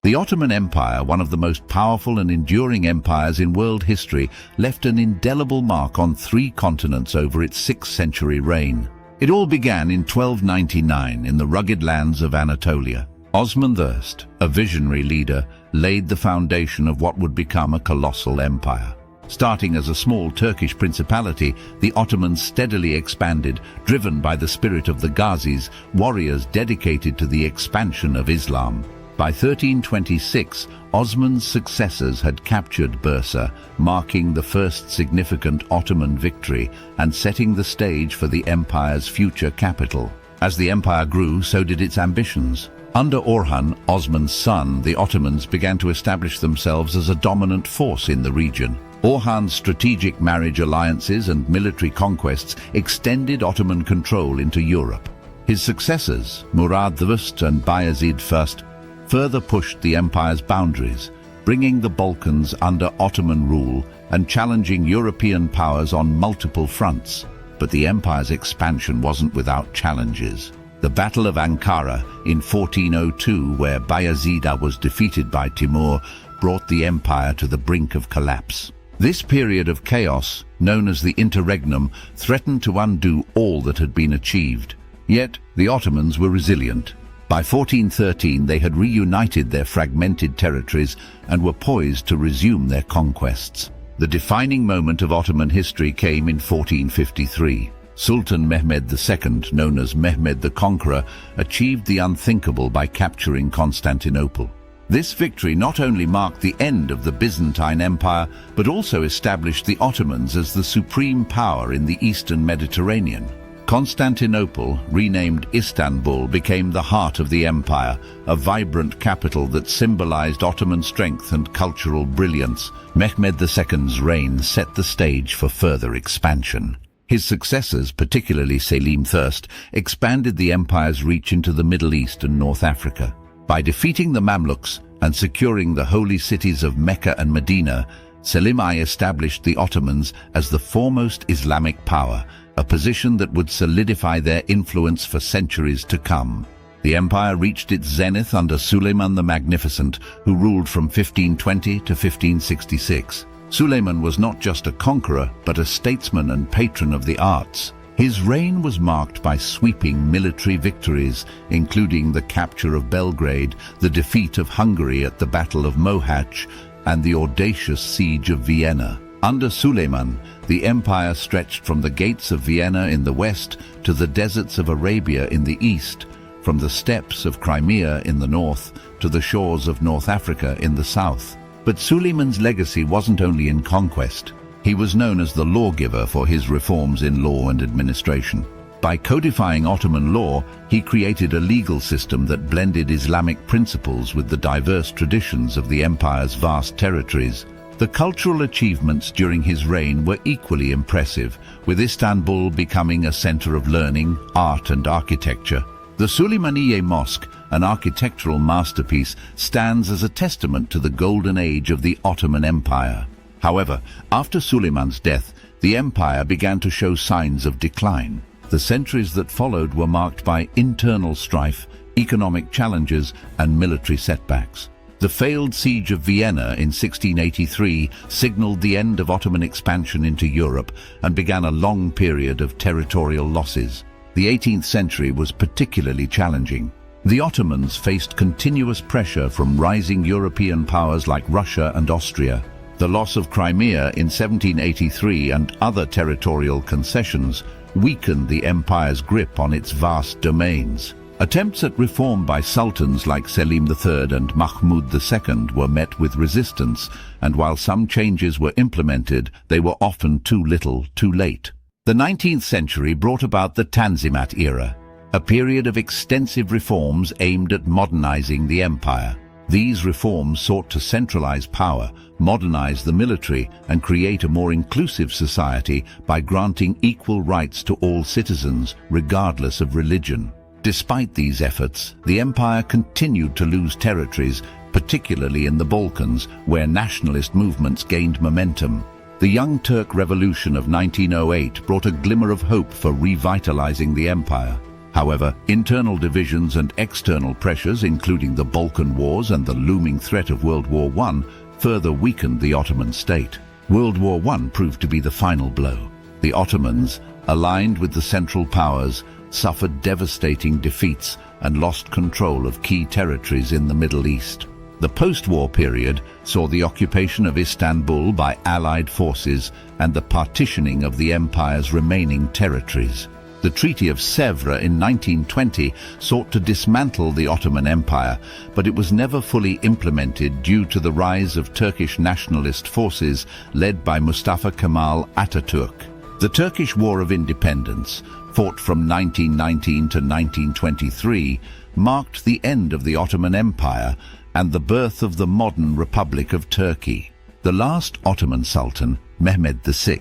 The Ottoman Empire, one of the most powerful and enduring empires in world history, left an indelible mark on 3 continents over its 6th-century reign. It all began in 1299 in the rugged lands of Anatolia. Osman I, a visionary leader, laid the foundation of what would become a colossal empire. Starting as a small Turkish principality, the Ottomans steadily expanded, driven by the spirit of the Ghazis, warriors dedicated to the expansion of Islam. By 1326, Osman's successors had captured Bursa, marking the first significant Ottoman victory and setting the stage for the empire's future capital. As the empire grew, so did its ambitions. Under Orhan, Osman's son, the Ottomans began to establish themselves as a dominant force in the region. Orhan's strategic marriage alliances and military conquests extended Ottoman control into Europe. His successors, Murad I and Bayezid I, further pushed the empire's boundaries, bringing the Balkans under Ottoman rule and challenging European powers on multiple fronts. But the empire's expansion wasn't without challenges. The Battle of Ankara in 1402, where Bayezid was defeated by Timur, brought the empire to the brink of collapse. This period of chaos, known as the Interregnum, threatened to undo all that had been achieved. Yet, the Ottomans were resilient. By 1413, they had reunited their fragmented territories and were poised to resume their conquests. The defining moment of Ottoman history came in 1453. Sultan Mehmed II, known as Mehmed the Conqueror, achieved the unthinkable by capturing Constantinople. This victory not only marked the end of the Byzantine Empire, but also established the Ottomans as the supreme power in the Eastern Mediterranean. Constantinople, renamed Istanbul, became the heart of the empire, a vibrant capital that symbolized Ottoman strength and cultural brilliance. Mehmed II's reign set the stage for further expansion. His successors, particularly Selim I, expanded the empire's reach into the Middle East and North Africa. By defeating the Mamluks and securing the holy cities of Mecca and Medina, Selim I established the Ottomans as the foremost Islamic power, a position that would solidify their influence for centuries to come. The empire reached its zenith under Suleiman the Magnificent, who ruled from 1520 to 1566. Suleiman was not just a conqueror, but a statesman and patron of the arts. His reign was marked by sweeping military victories, including the capture of Belgrade, the defeat of Hungary at the Battle of Mohacs, and the audacious siege of Vienna. Under Suleiman, the empire stretched from the gates of Vienna in the west to the deserts of Arabia in the east, from the steppes of Crimea in the north to the shores of North Africa in the south. But Suleiman's legacy wasn't only in conquest. He was known as the lawgiver for his reforms in law and administration. By codifying Ottoman law, he created a legal system that blended Islamic principles with the diverse traditions of the empire's vast territories. The cultural achievements during his reign were equally impressive, with Istanbul becoming a center of learning, art and architecture. The Süleymaniye Mosque, an architectural masterpiece, stands as a testament to the golden age of the Ottoman Empire. However, after Suleiman's death, the empire began to show signs of decline. The centuries that followed were marked by internal strife, economic challenges and military setbacks. The failed siege of Vienna in 1683 signaled the end of Ottoman expansion into Europe and began a long period of territorial losses. The 18th century was particularly challenging. The Ottomans faced continuous pressure from rising European powers like Russia and Austria. The loss of Crimea in 1783 and other territorial concessions weakened the empire's grip on its vast domains. Attempts at reform by sultans like Selim III and Mahmud II were met with resistance, and while some changes were implemented, they were often too little, too late. The 19th century brought about the Tanzimat era, a period of extensive reforms aimed at modernizing the empire. These reforms sought to centralize power, modernize the military, and create a more inclusive society by granting equal rights to all citizens, regardless of religion. Despite these efforts, the empire continued to lose territories, particularly in the Balkans, where nationalist movements gained momentum. The Young Turk Revolution of 1908 brought a glimmer of hope for revitalizing the empire. However, internal divisions and external pressures, including the Balkan Wars and the looming threat of World War I, further weakened the Ottoman state. World War I proved to be the final blow. The Ottomans, aligned with the Central Powers, suffered devastating defeats and lost control of key territories in the Middle East. The post-war period saw the occupation of Istanbul by Allied forces and the partitioning of the empire's remaining territories. The Treaty of Sèvres in 1920 sought to dismantle the Ottoman Empire, but it was never fully implemented due to the rise of Turkish nationalist forces led by Mustafa Kemal Atatürk. The Turkish War of Independence, fought from 1919 to 1923, marked the end of the Ottoman Empire and the birth of the modern Republic of Turkey. The last Ottoman Sultan, Mehmed VI,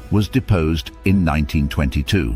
was deposed in 1922.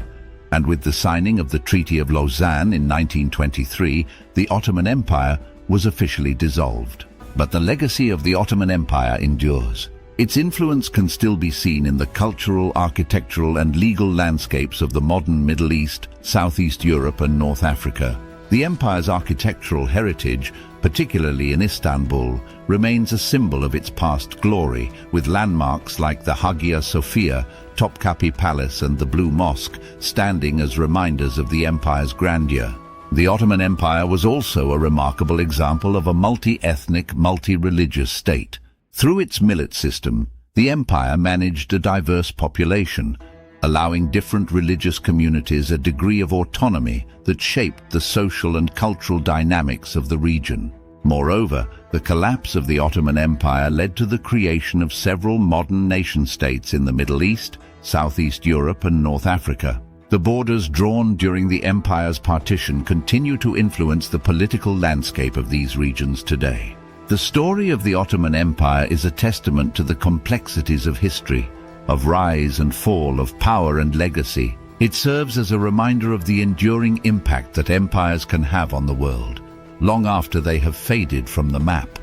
And with the signing of the Treaty of Lausanne in 1923, the Ottoman Empire was officially dissolved. But the legacy of the Ottoman Empire endures. Its influence can still be seen in the cultural, architectural and legal landscapes of the modern Middle East, Southeast Europe and North Africa. The empire's architectural heritage, particularly in Istanbul, remains a symbol of its past glory, with landmarks like the Hagia Sophia, Topkapi Palace and the Blue Mosque standing as reminders of the empire's grandeur. The Ottoman Empire was also a remarkable example of a multi-ethnic, multi-religious state. Through its millet system, the empire managed a diverse population, allowing different religious communities a degree of autonomy that shaped the social and cultural dynamics of the region. Moreover, the collapse of the Ottoman Empire led to the creation of several modern nation-states in the Middle East, Southeast Europe and North Africa. The borders drawn during the empire's partition continue to influence the political landscape of these regions today. The story of the Ottoman Empire is a testament to the complexities of history, of rise and fall, of power and legacy. It serves as a reminder of the enduring impact that empires can have on the world, long after they have faded from the map.